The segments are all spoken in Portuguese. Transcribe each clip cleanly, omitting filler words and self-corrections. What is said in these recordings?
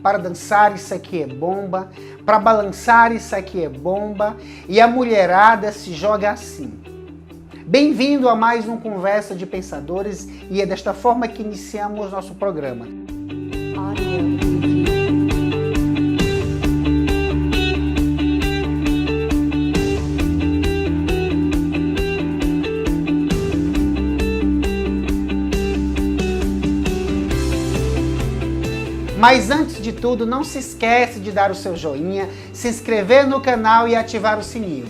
para dançar isso aqui é bomba, para balançar isso aqui é bomba, e a mulherada se joga assim. Bem-vindo a mais um Conversa de Pensadores, e é desta forma que iniciamos nosso programa. Mas antes de tudo, não se esquece de dar o seu joinha, se inscrever no canal e ativar o sininho.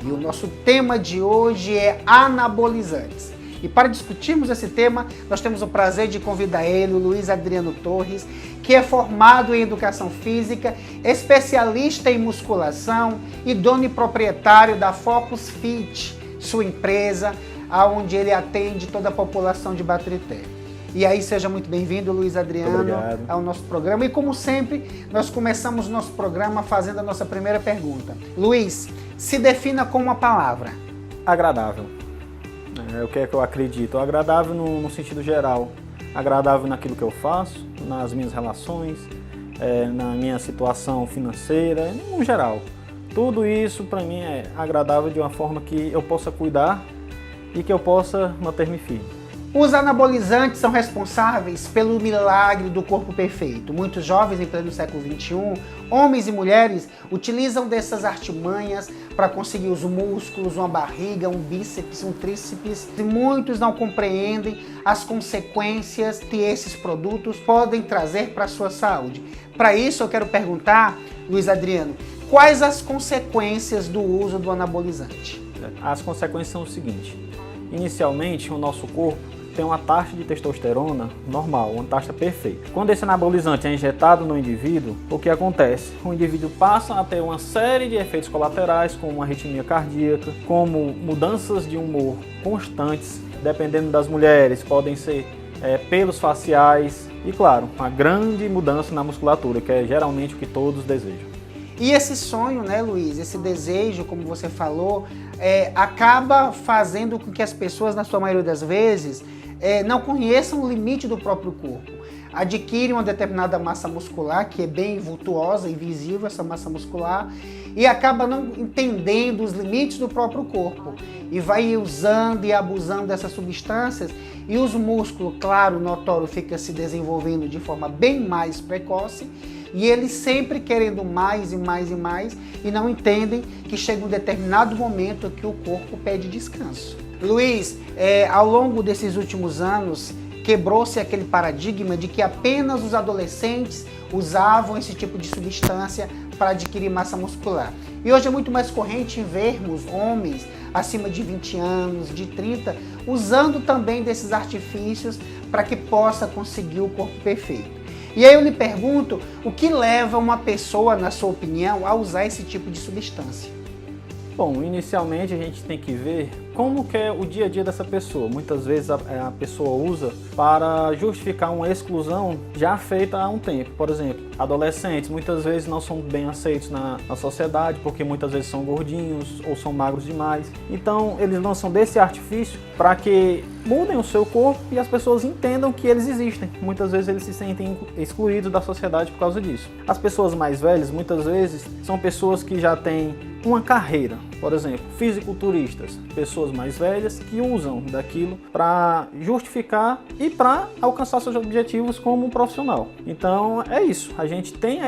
E o nosso tema de hoje é anabolizantes. E para discutirmos esse tema, nós temos o prazer de convidar ele, o Luiz Adriano Torres, que é formado em Educação Física, especialista em musculação e dono e proprietário da Focus Fit, sua empresa, onde ele atende toda a população de Baturité. E aí, seja muito bem-vindo, Luiz Adriano, ao nosso programa. E como sempre, nós começamos nosso programa fazendo a nossa primeira pergunta. Luiz, se defina com uma palavra. Agradável. O que é que eu acredito? Agradável no sentido geral. Agradável naquilo que eu faço, nas minhas relações, na minha situação financeira, no geral. Tudo isso, para mim, é agradável de uma forma que eu possa cuidar e que eu possa manter-me firme. Os anabolizantes são responsáveis pelo milagre do corpo perfeito. Muitos jovens em pleno século XXI, homens e mulheres, utilizam dessas artimanhas para conseguir os músculos, uma barriga, um bíceps, um tríceps. E muitos não compreendem as consequências que esses produtos podem trazer para a sua saúde. Para isso eu quero perguntar, Luiz Adriano, quais as consequências do uso do anabolizante? As consequências são o seguinte: inicialmente o nosso corpo tem uma taxa de testosterona normal, uma taxa perfeita. Quando esse anabolizante é injetado no indivíduo, o que acontece? O indivíduo passa a ter uma série de efeitos colaterais, como uma arritmia cardíaca, como mudanças de humor constantes, dependendo das mulheres, podem ser pelos faciais e, claro, uma grande mudança na musculatura, que é geralmente o que todos desejam. E esse sonho, né, Luiz, esse desejo, como você falou, acaba fazendo com que as pessoas, na sua maioria das vezes, não conheçam o limite do próprio corpo. Adquirem uma determinada massa muscular, que é bem vultuosa e visível, essa massa muscular, e acaba não entendendo os limites do próprio corpo. E vai usando e abusando dessas substâncias, e os músculos, claro, notório, fica se desenvolvendo de forma bem mais precoce, e eles sempre querendo mais e mais e mais, e não entendem que chega um determinado momento que o corpo pede descanso. Luiz, ao longo desses últimos anos, quebrou-se aquele paradigma de que apenas os adolescentes usavam esse tipo de substância para adquirir massa muscular. E hoje é muito mais corrente vermos homens acima de 20 anos, de 30, usando também desses artifícios para que possa conseguir o corpo perfeito. E aí eu lhe pergunto, o que leva uma pessoa, na sua opinião, a usar esse tipo de substância? Bom, inicialmente a gente tem que ver como que é o dia a dia dessa pessoa. Muitas vezes a pessoa usa para justificar uma exclusão já feita há um tempo. Por exemplo, adolescentes muitas vezes não são bem aceitos na sociedade porque muitas vezes são gordinhos ou são magros demais. Então eles lançam desse artifício para que mudem o seu corpo e as pessoas entendam que eles existem. Muitas vezes eles se sentem excluídos da sociedade por causa disso. As pessoas mais velhas muitas vezes são pessoas que já têm uma carreira, por exemplo, fisiculturistas, pessoas mais velhas que usam daquilo para justificar e para alcançar seus objetivos como um profissional. Então é isso, a gente tem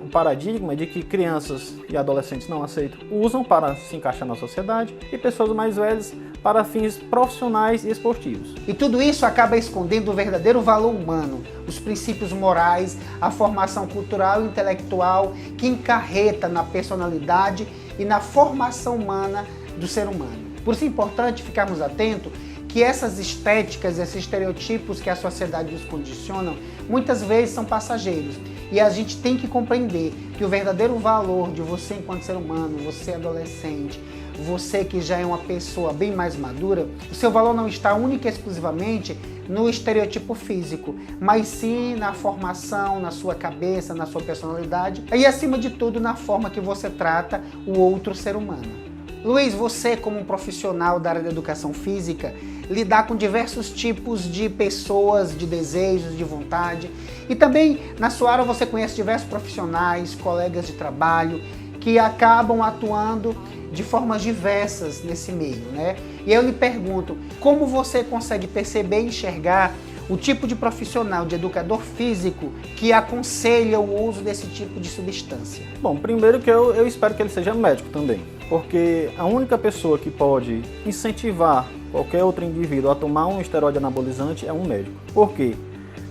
o paradigma de que crianças e adolescentes não aceitam, usam para se encaixar na sociedade e pessoas mais velhas para fins profissionais e esportivos. E tudo isso acaba escondendo o verdadeiro valor humano, os princípios morais, a formação cultural e intelectual que encarreta na personalidade e na formação humana do ser humano. Por isso é importante ficarmos atentos que essas estéticas, esses estereotipos que a sociedade nos condicionam, muitas vezes são passageiros. E a gente tem que compreender que o verdadeiro valor de você enquanto ser humano, você adolescente, você que já é uma pessoa bem mais madura, o seu valor não está única e exclusivamente no estereotipo físico, mas sim na formação, na sua cabeça, na sua personalidade e, acima de tudo, na forma que você trata o outro ser humano. Luiz, você como um profissional da área da educação física, lidar com diversos tipos de pessoas, de desejos, de vontade. E também na sua área você conhece diversos profissionais, colegas de trabalho, que acabam atuando de formas diversas nesse meio, né? E eu lhe pergunto, como você consegue perceber e enxergar o tipo de profissional, de educador físico, que aconselha o uso desse tipo de substância? Bom, primeiro que eu espero que ele seja médico também, porque a única pessoa que pode incentivar qualquer outro indivíduo a tomar um esteroide anabolizante é um médico. Por quê?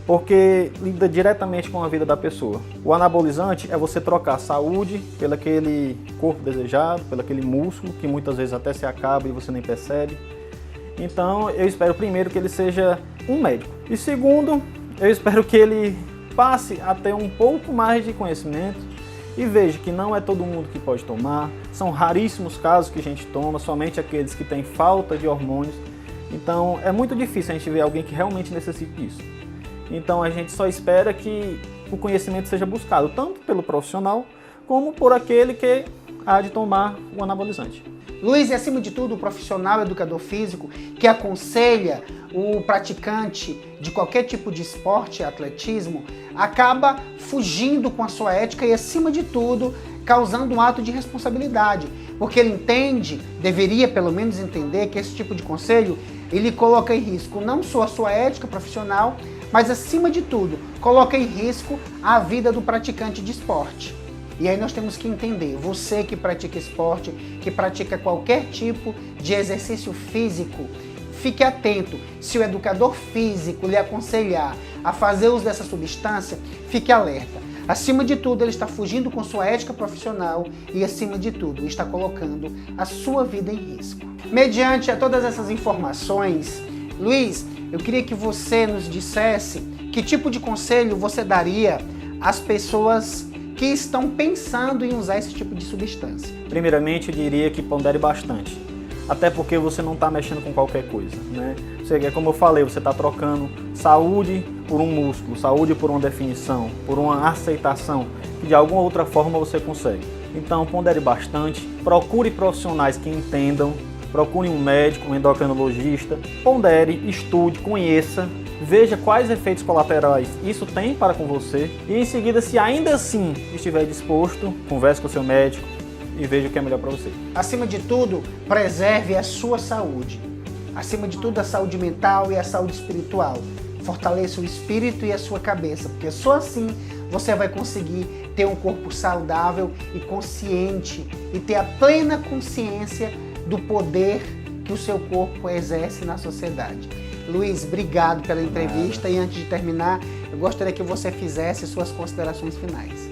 Porque lida diretamente com a vida da pessoa. O anabolizante é você trocar a saúde pelo aquele corpo desejado, pelo aquele músculo que muitas vezes até se acaba e você nem percebe. Então eu espero primeiro que ele seja um médico. E segundo, eu espero que ele passe a ter um pouco mais de conhecimento e veja que não é todo mundo que pode tomar. São raríssimos casos que a gente toma, somente aqueles que têm falta de hormônios. Então é muito difícil a gente ver alguém que realmente necessite disso. Então a gente só espera que o conhecimento seja buscado, tanto pelo profissional, como por aquele que há de tomar o anabolizante. Luiz, e acima de tudo, o profissional educador físico que aconselha o praticante de qualquer tipo de esporte, atletismo, acaba fugindo com a sua ética e, acima de tudo, causando um ato de responsabilidade. Porque ele entende, deveria pelo menos entender, que esse tipo de conselho, ele coloca em risco não só a sua ética profissional, mas, acima de tudo, coloca em risco a vida do praticante de esporte. E aí nós temos que entender, você que pratica esporte, que pratica qualquer tipo de exercício físico, fique atento. Se o educador físico lhe aconselhar a fazer uso dessa substância, fique alerta. Acima de tudo, ele está fugindo com sua ética profissional e, acima de tudo, está colocando a sua vida em risco. Mediante a todas essas informações, Luiz, eu queria que você nos dissesse que tipo de conselho você daria às pessoas que estão pensando em usar esse tipo de substância. Primeiramente, eu diria que pondere bastante, até porque você não está mexendo com qualquer coisa, né? Como eu falei, você está trocando saúde por um músculo, saúde por uma definição, por uma aceitação, que de alguma outra forma você consegue. Então, pondere bastante, procure profissionais que entendam, procure um médico, um endocrinologista, pondere, estude, conheça, veja quais efeitos colaterais isso tem para com você e, em seguida, se ainda assim estiver disposto, converse com o seu médico e veja o que é melhor para você. Acima de tudo, preserve a sua saúde. Acima de tudo, a saúde mental e a saúde espiritual. Fortaleça o espírito e a sua cabeça, porque só assim você vai conseguir ter um corpo saudável e consciente e ter a plena consciência do poder que o seu corpo exerce na sociedade. Luiz, obrigado pela entrevista e, antes de terminar, eu gostaria que você fizesse suas considerações finais.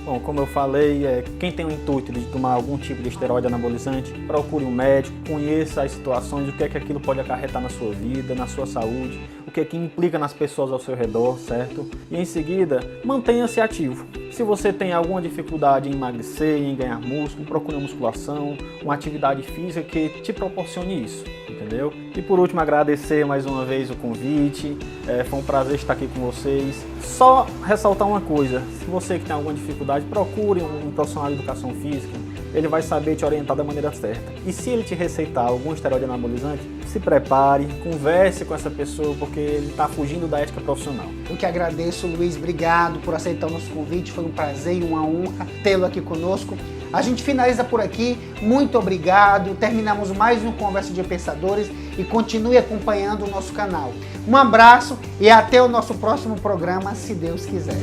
Bom, como eu falei, quem tem o intuito de tomar algum tipo de esteroide anabolizante, procure um médico, conheça as situações, o que é que aquilo pode acarretar na sua vida, na sua saúde, o que é que implica nas pessoas ao seu redor, certo? E, em seguida, mantenha-se ativo. Se você tem alguma dificuldade em emagrecer, em ganhar músculo, procure uma musculação, uma atividade física que te proporcione isso, entendeu? E por último, agradecer mais uma vez o convite, foi um prazer estar aqui com vocês. Só ressaltar uma coisa, se você que tem alguma dificuldade, procure um profissional de educação física, ele vai saber te orientar da maneira certa. E se ele te receitar algum esteroide anabolizante, se prepare, converse com essa pessoa, porque ele está fugindo da ética profissional. Eu que agradeço, Luiz, obrigado por aceitar o nosso convite, foi um prazer e uma honra tê-lo aqui conosco. A gente finaliza por aqui, muito obrigado, terminamos mais um Conversa de Pensadores e continue acompanhando o nosso canal. Um abraço e até o nosso próximo programa, se Deus quiser.